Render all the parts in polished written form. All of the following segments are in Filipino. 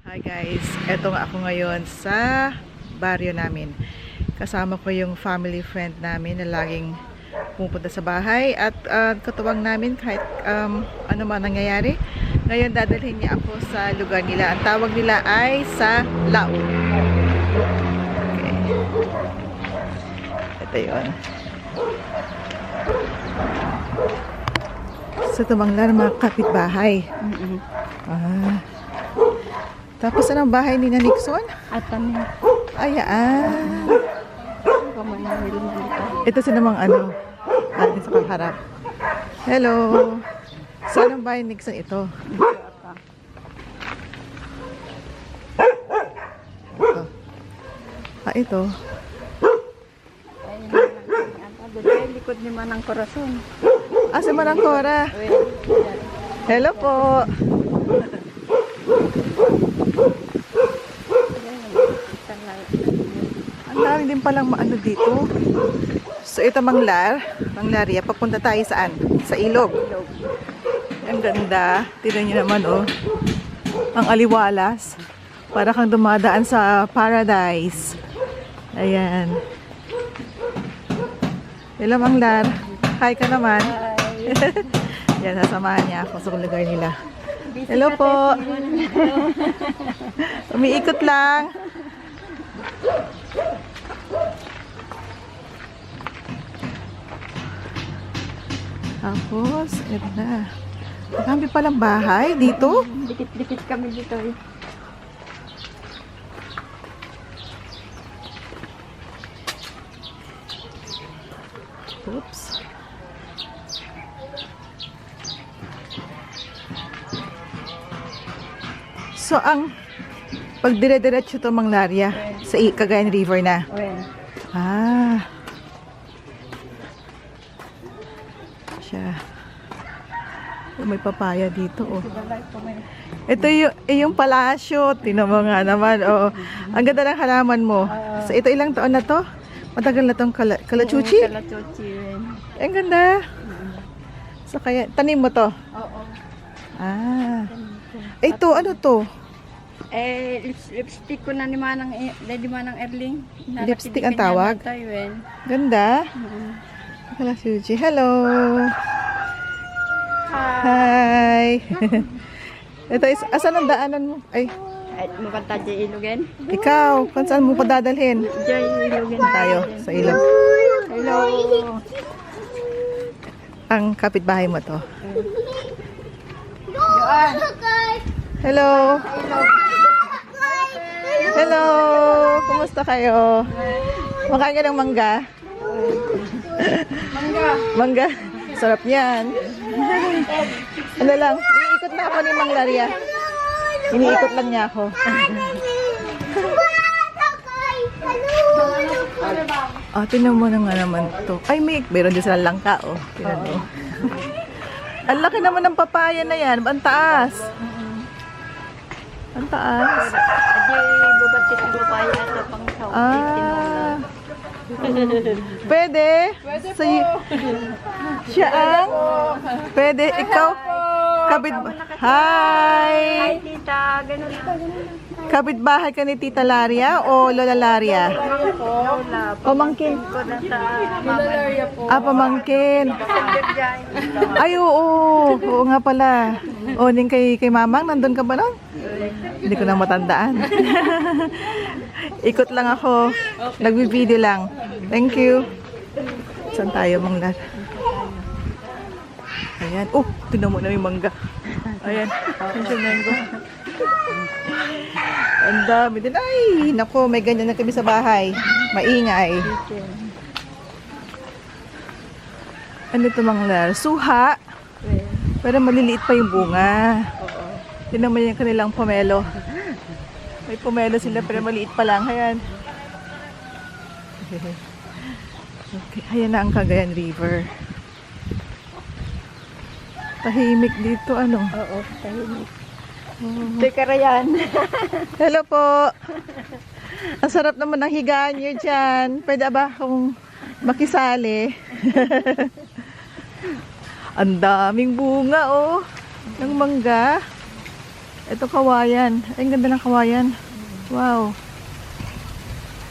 Hi guys, eto nga ako ngayon sa baryo namin. Kasama ko yung family friend namin na laging pupunta sa bahay at katuwang namin kahit ano man nangyayari. Ngayon dadalhin niya ako sa lugar nila. Ang tawag nila ay sa Lao. Okay. Ito yun. Sa Tumanglar, mga kapitbahay. Tapos anong bahay ni Nixon? At kami, Ayan. pamanawil mo dito. Ito si namang ano, atin sa kaharap. Hello. So anong bahay ni Nixon ito? Ito. Ayun na lang. Doon likod ni Manang Corazon. Si Manang Cora. Hello po. Ang dami din palang maano dito. So ito Manglaria, papunta tayo saan? Sa ilog. Ang ganda. Tignan nyo naman oh. Ang aliwalas. Para kang dumadaan sa paradise. Ayan. Hello Manglar. Hi ka naman. Yan, sasamahan niya ako sa lugar nila. Hello po. Umiikot lang. Tapos, ito na. Marami palang bahay dito. Dikit-dikit kami dito eh. Oops. So, ang pag dire-diretso to Manglaria sa Cagayan River na. Well, Siya. Oh, may papaya dito, oh. balay po may. Ito yung palasyo. Tingnan mo nga naman, oh. Ang ganda ng halaman mo. So, ito ilang taon na to? Matagal na tong kalachuchi? Kalachuchi rin. Ang ganda. So, kaya, tanim mo to? Oo. Ito, ano to? Lipstick ko na ni Manang Erling. Lipstick ang tawag? Tayo, Ganda. Kalachuchi. Hello. Hi. Ito is, asan ang daanan mo? Ay, Mukanta dyan ilugan. ikaw, kung saan mo ko dadalhin? Dyan ilugan. Tayo, sa ilog. Hello. Ang kapitbahay mo to. Joan. Hello. Hello. Kumusta kayo? Makain ka ng mangga? Mangga. Sarap yan. Ano lang, iniikot na ako ni Manglaria. Iniikot lang niya ako. Tinan mo na nga naman to. Ay, meron din silang langka, oh. Tinan mo. Ang laki naman ng papaya na yan. Ang taas. Ang taas. Adi, bubatit ang papaya at pang saw. Pwede? Pwede po. Siya ang? Pwede. Ikaw? Hi! Hi, tita. Ganun ito. Kapitbahay ka ni Tita Laria o Lola Laria? Lola. Pamangkin. Ko na sa Mama Laria po. Pamangkin. Ay, oo. Oo nga pala. O, din kay Mamang, nandun ka ba nun? Hindi ko na matandaan. Ikot lang ako. Nagbi-video lang. Thank you. Saan tayo, Manglar? Ayan. Oh, tinan mo na yung mangga. Ayan. Yung mango. Ang dami din. Ay, nako, may ganyan na kami sa bahay. Maingay. Ano ito, Manglar? Suha. Pero maliliit pa yung bunga. Tinan mo yung kanilang pomelo. May pomelo sila pero maliit pa lang. Ayan. Okay, ayan na ang Cagayan River. Tahimik dito, ano? Oo, tahimik. Teka rayan. Hello po. Ang sarap naman ng higaan nyo dyan. Pwede ba akong makisali? Ang daming bunga, oh. Ng mangga. Ito kawayan. Ay, ang ganda ng kawayan. Wow.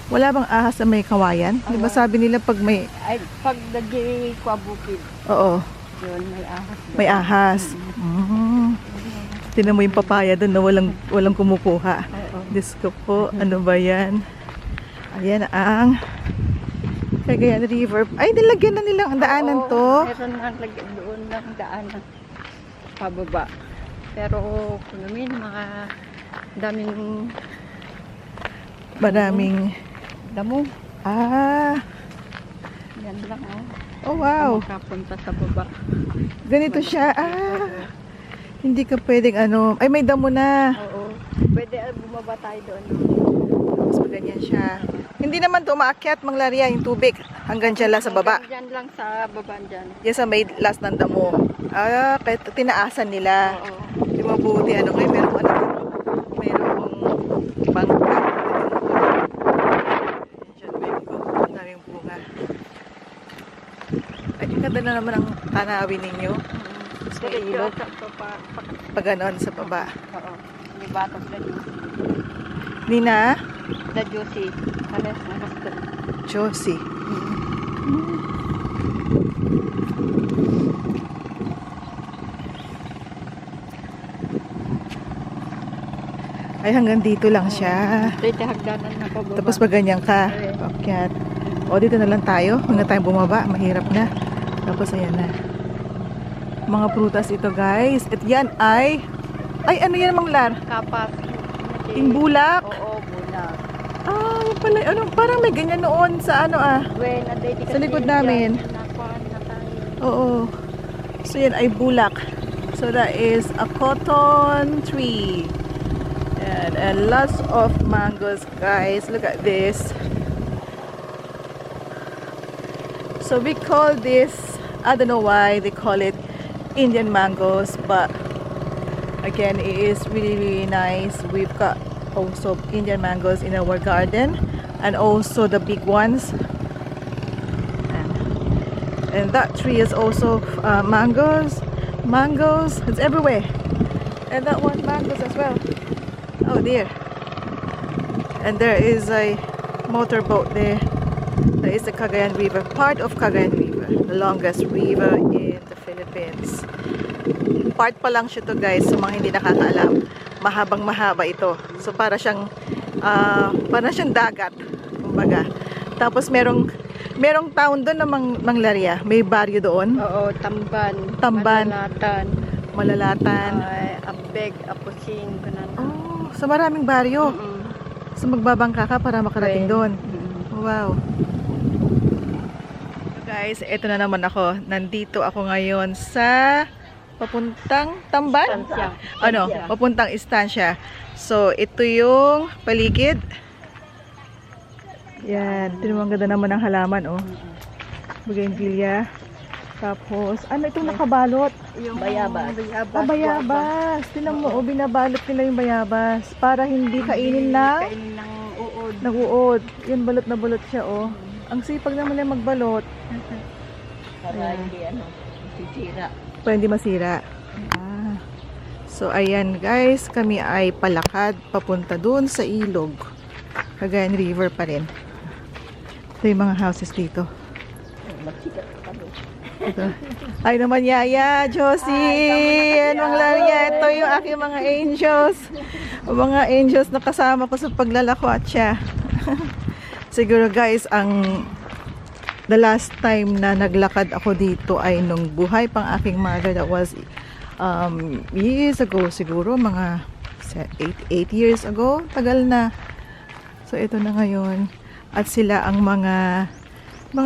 Wala bang ahas na may kawayan? Di ba sabi nila pag may... Ay, pag nagdi kwa bukid, Oo, yun, may ahas. may ahas. Tinan mo yung papaya doon na walang kumukuha. Oo. Diyos ko po, ano ba yan? Ayan ang Cagayan River. Ay, nilagyan na nilang ang daanan Oo, to. Meron na lagyan doon ng daanan. Pababa. Pero kung namin, mga daming Maraming... damo. Ah, Yan lang, oh. oh wow. Makapunta sa baba. Ganito siya. Hindi ka pwedeng ano. Ay, may damo na. Oo. Pwede bumaba tayo doon. Tapos ganyan siya. Hindi naman to umaakyat, Mang Laria, yung tubig. Hanggang dyan lang sa baba. Diyan lang sa baba dyan. Yan sa may last ng damo. Kaya tinaasan nila. Oo. Di mabuti. Ano ngayon, merong ano dito. Merong bangka. Diyan, Mexico. Ang daming bunga. Ay, ang ganda na naman ang tanawin ninyo. Sa ilog. Pag ganon sa baba. Oo. May batok na juicy. Nina, Na juicy. Halos na gusto. Josie. Ay, hanggang dito lang siya. Pwede hagdanan na pababa. Tapos pag ganyan ka, pakyat. O, dito na lang tayo. Huwag na tayong bumaba. Mahirap na. Tapos, ayan na. Mga prutas ito, guys. At yan ay... Ay, ano yan, Mang Lar? Kapas. Yung bulak? Oo, bulak. Ah, yun pala. Ano, parang may ganyan noon sa ano When, aday Sa likod namin. Nakuhaan na tayo. Oo. So, yan ay bulak. So, that is a cotton tree. And lots of mangoes, guys. Look at this. So we call this, I don't know why they call it Indian mangoes, but again, it is really, really nice. We've got also Indian mangoes in our garden, and also the big ones. And that tree is also mangoes. Mangoes, it's everywhere. And that one, mangoes as well. Oh dear. And there is a motorboat there. There is the Cagayan River, part of Cagayan River, the longest river in the Philippines. Part pa lang siya to, guys, sa mga hindi nakakaalam. Mahabang mahaba ito. So para siyang dagat, kumbaga. Tapos merong town doon na Mang Laria. May baryo doon. Oo, Tamban. Tamban. Malalatan. Malalatan. Ay, Abeg, Apusing, ganun. Oh, sa maraming baryo. So magbabangka ka para makarating doon. Wow. So guys, eto na naman ako. Nandito ako ngayon sa papuntang Tamban? Istansya. Ano? Papuntang Istansya. So, ito yung paligid. Yan. Ito naman ganda naman ng halaman, oh. Bougainvillea. Tapos, ano itong nakabalot? Yung bayabas. Bayabas. Tinan mo, oh, binabalot nila yung bayabas para hindi kainin ng Kainin ng uod. nag-uod. Yan, balot na balot siya, oh. Ang sipag naman yung magbalot. Para hindi sisira. Para hindi masira. So, ayan guys, kami ay palakad papunta dun sa ilog. Cagayan River pa rin. Ito yung mga houses dito. Ito. Ay naman, Yaya, Josie, yan, Mang Laria. Ito yung aking mga angels. Mga angels na kasama ko sa paglalakwat siya. Siguro guys, the last time na naglakad ako dito ay nung buhay pang aking mother. That was years ago siguro, mga 8 years ago. Tagal na. So ito na ngayon. At sila ang mga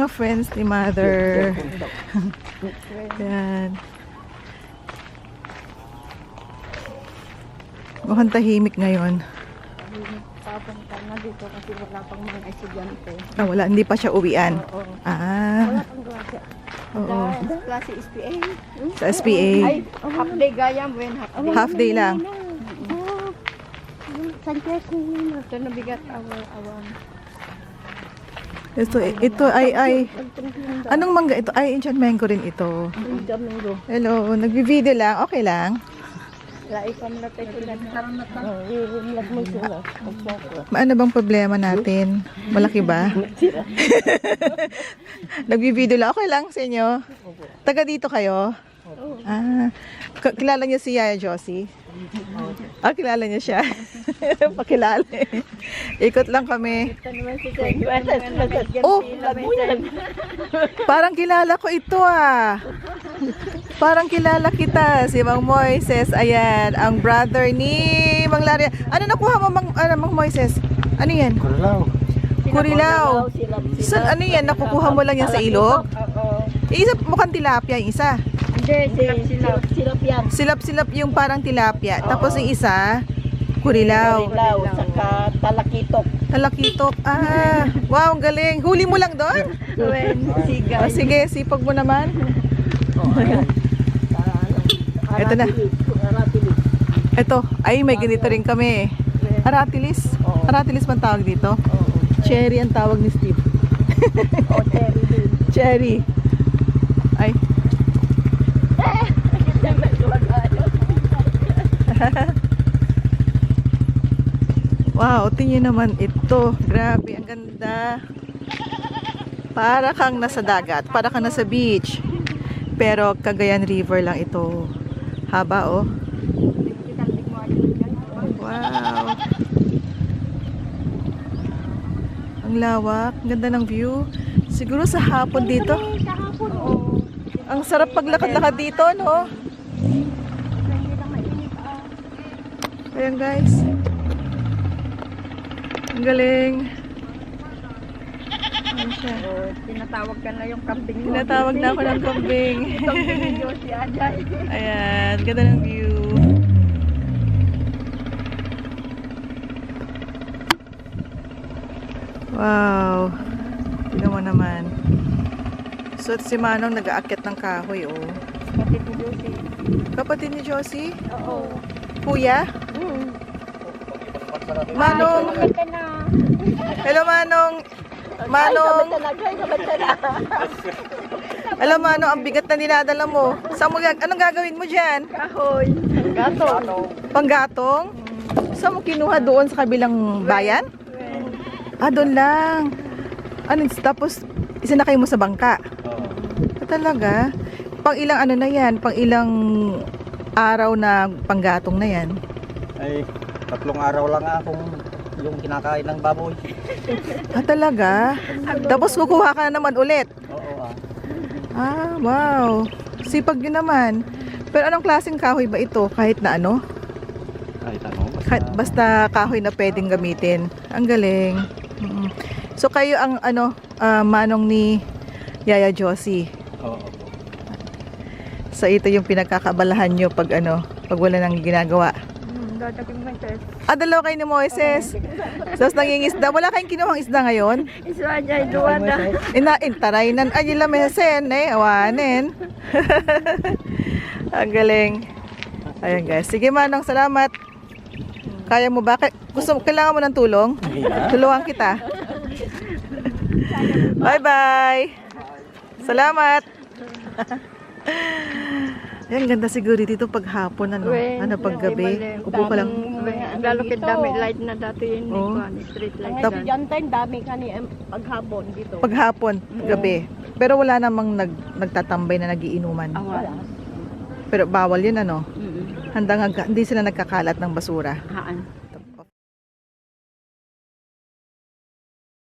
friends ni mother. Yan. Mukhang tahimik ngayon. Papunta na dito kasi wala pang mga estudyante. Wala, hindi pa siya uwian. Oo. Ah, Wala pang klase. oo. Sa klase SPA. Sa SPA. Ay, half day gayam, when half day. Half day lang. Sanchez na ito nabigat awang. Ito ay anong mangga ito? Ay, Indian mango rin ito. Domingo. Hello, nagbi-video lang. Okay lang. Laikam na tayo ilag mo sila. Ano bang problema natin? Malaki ba? Nagbi-video lang. Okay lang sa inyo? Taga dito kayo? Ah, kilala niyo si Yaya Josie? Ah, kilala niyo siya. Pakilala. Ikot lang kami. Oh, parang kilala ko ito ah. Parang kilala kita. Si Mang Moises. Ayan, ang brother ni Mang Laria. Ano nakuha mo, Mang Moises? Ano yan? Kurilaw. Ano yan? Nakukuha mo lang yan sa ilog? Isa, mukhang tilapia yung isa. Hindi, silap yan. Silap-silap yung parang tilapia. Tapos yung isa, kurilaw. Ilaw, saka talakitok. Talakitok. Ah, wow, ang galing. Huli mo lang doon? Sigay. Oh, sige, sipag mo naman. Ito na. Ito, ay may ganito rin kami. Aratilis. Aratilis man tawag dito. Cherry ang tawag ni Steve. Cherry. Ay. Wow, tingnan naman ito. Grabe, ang ganda. Para kang nasa dagat, para kang nasa beach. Pero Cagayan River lang ito. Haba oh. Wow. Ang lawak, ang ganda ng view. Siguro sa hapon dito. Ang sarap paglakad-lakad dito, no? Ayan guys. Ang galing. Ayan siya. Tinatawag ka na yung kambing mo. Tinatawag na ako ng kambing. Kambing ni Josie Ajay. Ayan, ganda ng view. Wow. Tingnan mo naman. So, si Manong nag-aakyat ng kahoy, oh. Kapatid ni Josie. Kapatid ni Josie? Oo. Kuya? Manong. Ay, ka na. Hello, Manong. Manong. Alam mo, ano, ang bigat na dinadala mo. Saan mo, anong gagawin mo dyan? Kahoy. Gatong. Panggatong? Saan mo kinuha doon sa kabilang bayan? Ah, doon lang. Ano, tapos, isinakay mo sa bangka? Ah, talaga? Pang ilang ano na yan? Pang ilang araw na panggatong na yan? Ay, 3 araw lang akong yung kinakain ng baboy. Ah, talaga? Tapos kukuha ka na naman ulit? Oo ah. Ah, wow. Sipag yun naman. Pero anong klaseng kahoy ba ito? Kahit na ano? Kahit ano. Basta kahoy na pwedeng gamitin. Ang galing. Mm. So kayo ang ano, manong ni Yaya Josie. Oo. So ito yung pinagkakabalahan nyo pag ano, pag wala nang ginagawa. Dadaging mo ito. Ah, dalawa kayo ni Moises. Tapos nangingisda. Wala kayong kinuhang isda ngayon? Iswa Ajay, duwada. Taray nan. Ay, la mesen eh. Awanin. Ang galing. Ayan guys. Sige Manong, salamat. Kaya mo ba? Kailangan mo ng tulong? Tulungan kita. Bye-bye. Salamat. Yan, ganda siguro dito pag hapon, ano? Ano, pag gabi. Upo ka lang. Lalo kit dami light na dati yun. Oo. Street light. Ngayon dyan tayo, dami ka ni paghapon dito. Pag hapon, gabi. Pero wala namang nagtatambay na nagiinuman. Wala. Pero bawal yun, ano? Hindi sila nagkakalat ng basura. Haan.